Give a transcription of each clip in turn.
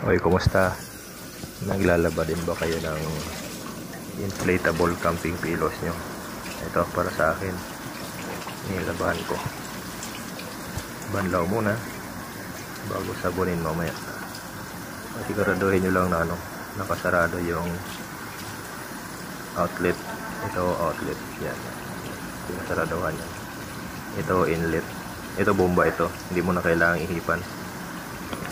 Okay, kumusta? Naglalaba din ba kayo ng inflatable camping pillows nyo? Ito para sa akin. Nilabahan ko. Banlaw muna bago sabunin mamaya. Siguraduhin nyo lang na nakasarado yung outlet. Ito outlet. Yan. Sinasaraduhan yan. Ito inlet. Ito bomba ito. Hindi mo na kailangang ihipan.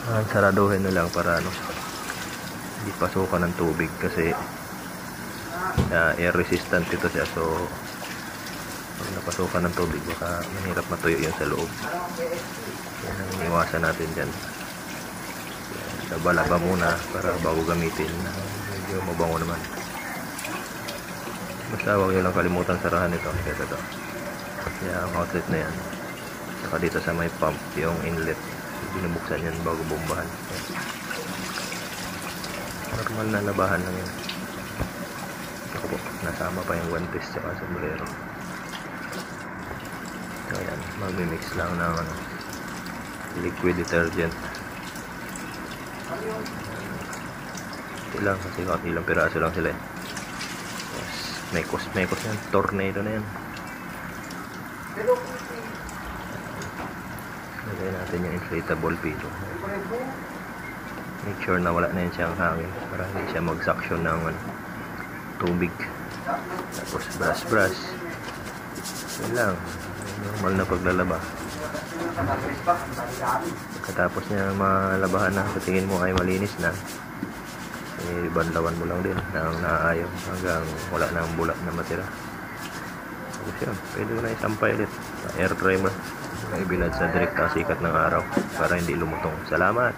Saraduhin nyo lang para hindi pasukan ng tubig kasi air resistant ito siya, so pag napasukan ng tubig baka mahirap matuyo yun sa loob. Yan ang iniwasan natin dyan. Balaba muna para bago gamitin, medyo mabango naman. Basta huwag nyo lang kalimutan sarahan ito. Ito ang outlet na yan, saka dito sa may pump yung inlet, binubuksan yan bago bombahan. Normal na labahan lang yan. Ako po, nasama pa yung guantes tsaka sombrero. So ayan, magmimix lang ng liquid detergent. Ilang kasi ilang piraso lang sila. Yes, mekos yan, tornado na yan. Lagay natin yung inflatable pillow. Make sure na wala na yan siyang hangin para hindi siya mag-suction ng tubig. Tapos brush. Yan lang, normal na paglalaba. Katapos niya malabahan na, sa tingin mo ay malinis na, banlawan mo lang din ng naayaw hanggang wala na ang bulat na matira. Tapos yun, pwede mo na isampay ulit. Air primer na ibilad sa direkta sikat ng araw para hindi lumutong. Salamat!